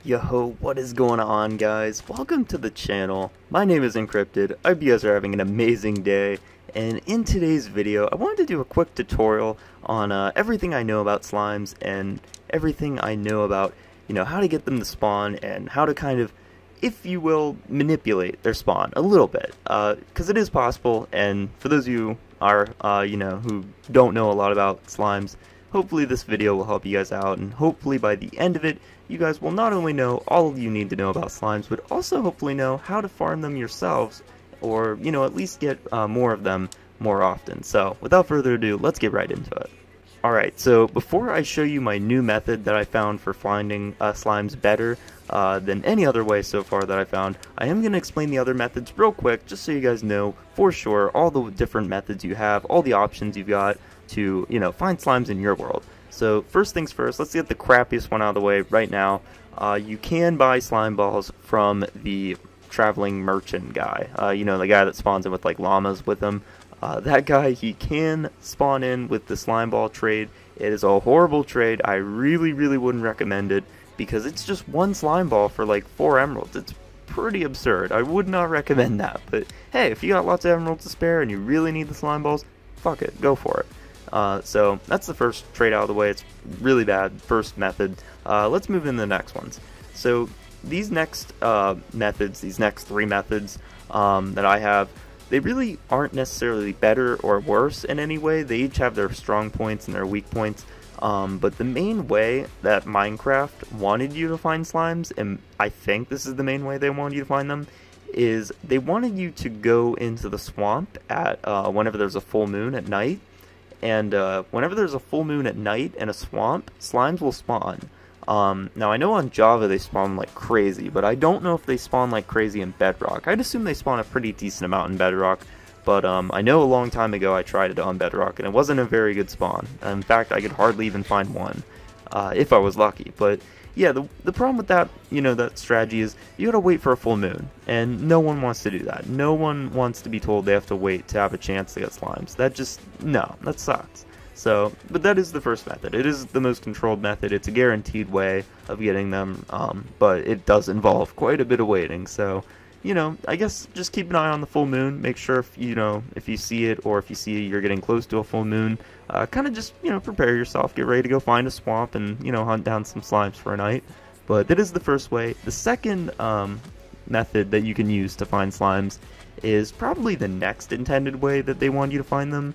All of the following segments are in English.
Yo, what is going on, guys? Welcome to the channel. My name is Encrypted. I hope you guys are having an amazing day. And in today's video, I wanted to do a quick tutorial on everything I know about slimes and everything I know about, how to get them to spawn and how to kind of, if you will, manipulate their spawn a little bit. Because it is possible, and for those of you are, who don't know a lot about slimes, hopefully this video will help you guys out, and hopefully by the end of it, you guys will not only know all you need to know about slimes, but also hopefully know how to farm them yourselves, or, at least get more of them more often. So, without further ado, let's get right into it. Alright, so before I show you my new method that I found for finding slimes better than any other way so far that I found, I am going to explain the other methods real quick, just so you guys know for sure all the different methods you have, all the options you've got to, find slimes in your world. So first things first, let's get the crappiest one out of the way right now. You can buy slime balls from the traveling merchant guy, the guy that spawns in with like llamas with him. That guy, he can spawn in with the slime ball trade. It is a horrible trade. I really wouldn't recommend it because it's just one slime ball for like 4 emeralds. It's pretty absurd. I would not recommend that. But hey, if you got lots of emeralds to spare and you really need the slime balls, fuck it, go for it. So that's the first trade out of the way. It's really bad, first method. Let's move into the next ones. So these next methods, these next 3 methods that I have, they really aren't necessarily better or worse in any way. They each have their strong points and their weak points. But the main way that Minecraft wanted you to find slimes, and I think this is the main way they wanted you to find them, is they wanted you to go into the swamp at whenever there's a full moon at night. And whenever there's a full moon at night in a swamp, slimes will spawn. Now I know on Java they spawn like crazy, but I don't know if they spawn like crazy in Bedrock. I'd assume they spawn a pretty decent amount in Bedrock, but I know a long time ago I tried it on Bedrock, and it wasn't a very good spawn. In fact, I could hardly even find one, if I was lucky. But yeah, the problem with that, that strategy is you gotta wait for a full moon, and no one wants to do that. No one wants to be told they have to wait to have a chance to get slimes. That sucks. So, but that is the first method. It is the most controlled method. It's a guaranteed way of getting them, but it does involve quite a bit of waiting. So, I guess just keep an eye on the full moon. Make sure if you see it, or if you see you're getting close to a full moon, kind of just, prepare yourself, get ready to go find a swamp and, hunt down some slimes for a night. But that is the first way. The second method that you can use to find slimes is probably the next intended way that they want you to find them.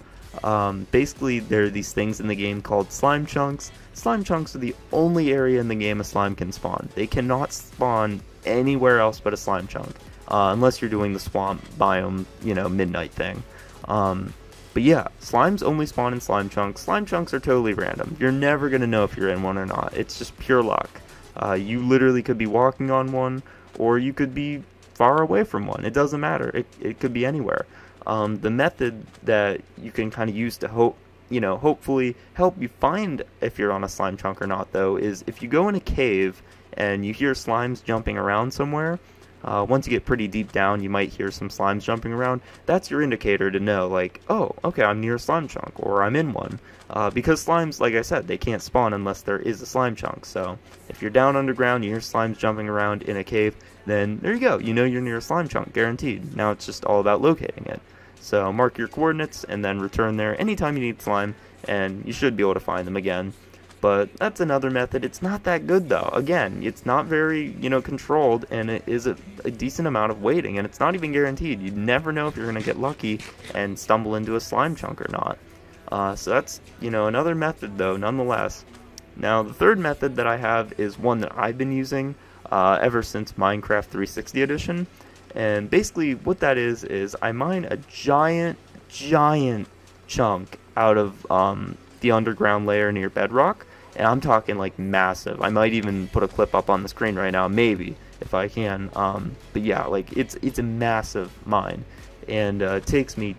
Basically, there are these things in the game called slime chunks. Slime chunks are the only area in the game a slime can spawn. They cannot spawn anywhere else but a slime chunk, unless you're doing the swamp biome, midnight thing. But yeah, slimes only spawn in slime chunks. Slime chunks are totally random. You're never gonna know if you're in one or not. It's just pure luck. You literally could be walking on one, or you could be far away from one. It doesn't matter. It could be anywhere. The method that you can kind of use to hopefully help you find if you're on a slime chunk or not, though, is if you go in a cave and you hear slimes jumping around somewhere. Once you get pretty deep down, you might hear some slimes jumping around. That's your indicator to know, like, oh, okay, I'm near a slime chunk, or I'm in one. Because slimes, like I said, they can't spawn unless there is a slime chunk. So if you're down underground, you hear slimes jumping around in a cave, then there you go. You're near a slime chunk, guaranteed. Now it's just all about locating it. So mark your coordinates and then return there anytime you need slime, and you should be able to find them again. But that's another method. It's not that good, though. Again, it's not very, controlled, and it is a decent amount of waiting, and it's not even guaranteed. You never know if you're going to get lucky and stumble into a slime chunk or not. So that's, another method, though, nonetheless. Now, the third method that I have is one that I've been using ever since Minecraft 360 Edition. And basically what that is I mine a giant chunk out of the underground layer near Bedrock. And I'm talking like massive. I might even put a clip up on the screen right now, maybe, if I can. But yeah, like it's a massive mine, and it takes me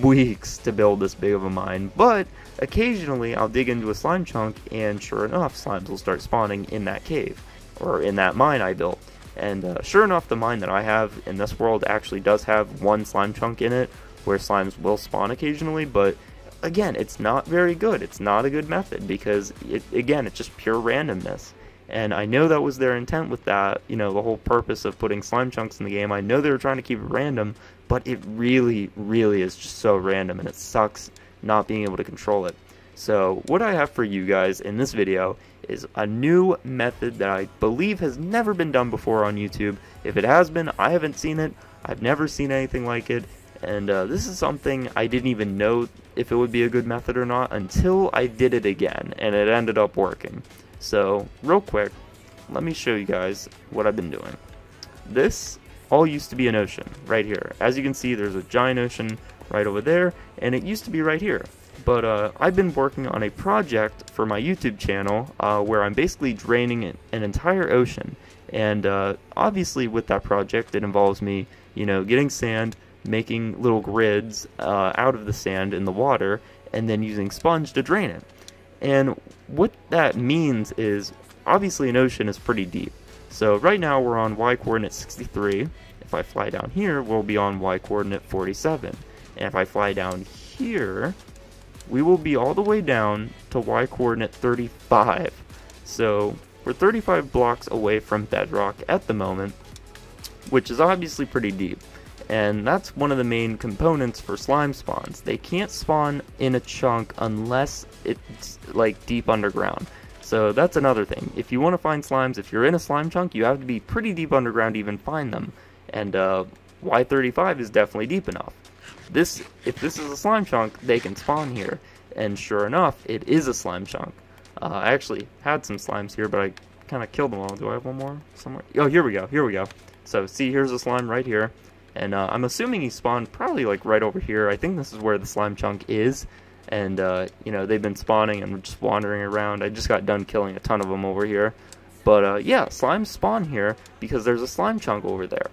weeks to build this big of a mine. But occasionally I'll dig into a slime chunk, and sure enough, slimes will start spawning in that cave, or in that mine I built. And sure enough, the mine that I have in this world actually does have one slime chunk in it, where slimes will spawn occasionally, but again, it's not very good. It's not a good method because, it's just pure randomness. And I know that was their intent with that, you know, the whole purpose of putting slime chunks in the game. I know they were trying to keep it random, but it really, really is just so random, and it sucks not being able to control it. So what I have for you guys in this video is a new method that I believe has never been done before on YouTube. If it has been, I haven't seen it. I've never seen anything like it. And this is something I didn't even know if it would be a good method or not until I did it again, and it ended up working. So, real quick, let me show you guys what I've been doing. This all used to be an ocean, right here. As you can see, there's a giant ocean right over there, and it used to be right here. But I've been working on a project for my YouTube channel where I'm basically draining an entire ocean. And obviously with that project, it involves me, you know, getting sand, making little grids out of the sand in the water, and then using sponge to drain it. And what that means is, obviously an ocean is pretty deep. So right now we're on y coordinate 63. If I fly down here, we'll be on y coordinate 47. And if I fly down here, we will be all the way down to y coordinate 35. So we're 35 blocks away from bedrock at the moment, which is obviously pretty deep. And that's one of the main components for slime spawns. They can't spawn in a chunk unless it's like deep underground. So that's another thing. If you want to find slimes, if you're in a slime chunk, you have to be pretty deep underground to even find them. And Y35 is definitely deep enough. If this is a slime chunk, they can spawn here. And sure enough, it is a slime chunk. I actually had some slimes here, but I kind of killed them all. Do I have one more somewhere? Oh, here we go. Here we go. So see, here's a slime right here. And I'm assuming he spawned probably like right over here. I think this is where the slime chunk is. And, you know, they've been spawning and just wandering around. I just got done killing a ton of them over here. But, yeah, slimes spawn here because there's a slime chunk over there.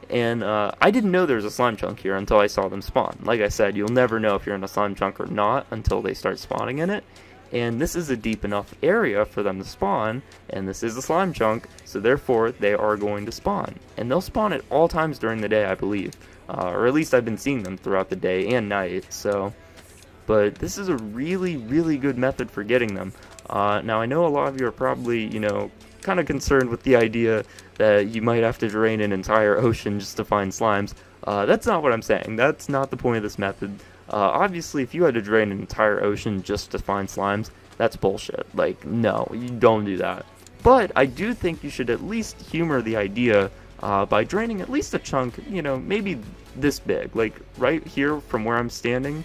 And I didn't know there was a slime chunk here until I saw them spawn. Like I said, you'll never know if you're in a slime chunk or not until they start spawning in it. And this is a deep enough area for them to spawn, and this is a slime chunk, so therefore they are going to spawn. And they'll spawn at all times during the day, I believe. Or at least I've been seeing them throughout the day and night, so... But this is a really, really good method for getting them. Now I know a lot of you are probably, you know, kind of concerned with the idea that you might have to drain an entire ocean just to find slimes. That's not what I'm saying. That's not the point of this method. Obviously, if you had to drain an entire ocean just to find slimes, that's bullshit. Like, no, you don't do that. But I do think you should at least humor the idea by draining at least a chunk, you know, maybe this big. Like, right here from where I'm standing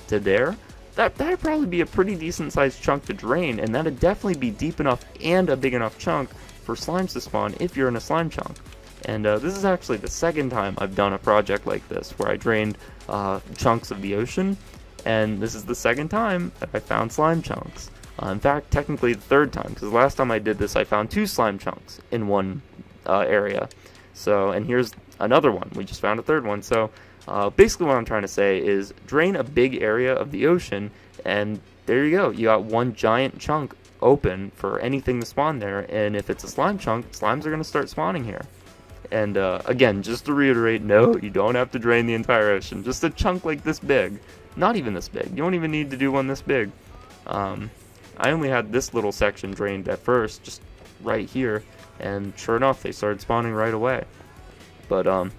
to there, that'd probably be a pretty decent sized chunk to drain, and that'd definitely be deep enough and a big enough chunk for slimes to spawn if you're in a slime chunk. And this is actually the second time I've done a project like this, where I drained chunks of the ocean, and this is the second time that I found slime chunks. In fact, technically the third time, because last time I did this I found 2 slime chunks in one area. So, and here's another one, we just found a third one. So basically what I'm trying to say is drain a big area of the ocean, and there you go, you got one giant chunk open for anything to spawn there. And if it's a slime chunk, slimes are going to start spawning here. And again, just to reiterate, no, you don't have to drain the entire ocean. Just a chunk like this big. Not even this big. You don't even need to do one this big. I only had this little section drained at first, just right here. And sure enough, they started spawning right away. But,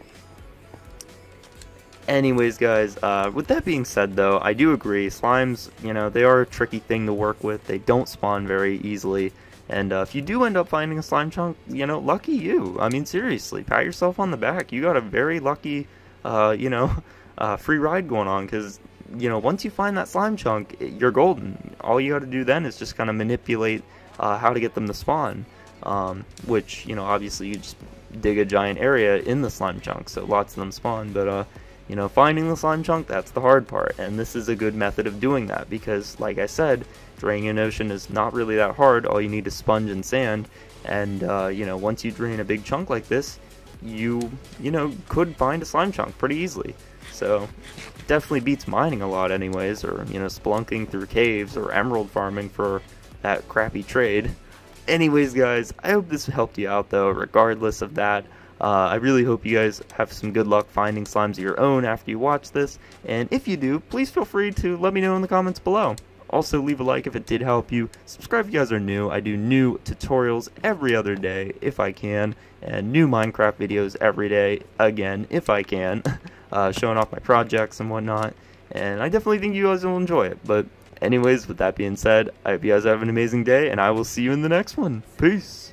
anyways, guys, with that being said, though, I do agree. Slimes, you know, they are a tricky thing to work with. They don't spawn very easily. And if you do end up finding a slime chunk, you know, lucky you. I mean, seriously, pat yourself on the back. You got a very lucky, you know, free ride going on. Because, you know, once you find that slime chunk, you're golden. All you got to do then is just kind of manipulate how to get them to spawn. Which, you know, obviously you just dig a giant area in the slime chunk, so lots of them spawn. But, you know, finding the slime chunk, that's the hard part. And this is a good method of doing that. Because, like I said, draining an ocean is not really that hard. All you need is sponge and sand, and you know, once you drain a big chunk like this, you know, could find a slime chunk pretty easily. So definitely beats mining a lot anyways, or, you know, spelunking through caves, or emerald farming for that crappy trade. Anyways, guys, I hope this helped you out, though, regardless of that. I really hope you guys have some good luck finding slimes of your own after you watch this, and if you do, please feel free to let me know in the comments below. Also, leave a like if it did help you. Subscribe if you guys are new. I do new tutorials every other day if I can, and new Minecraft videos every day, again, if I can, showing off my projects and whatnot. And I definitely think you guys will enjoy it. But anyways, with that being said, I hope you guys have an amazing day, and I will see you in the next one. Peace!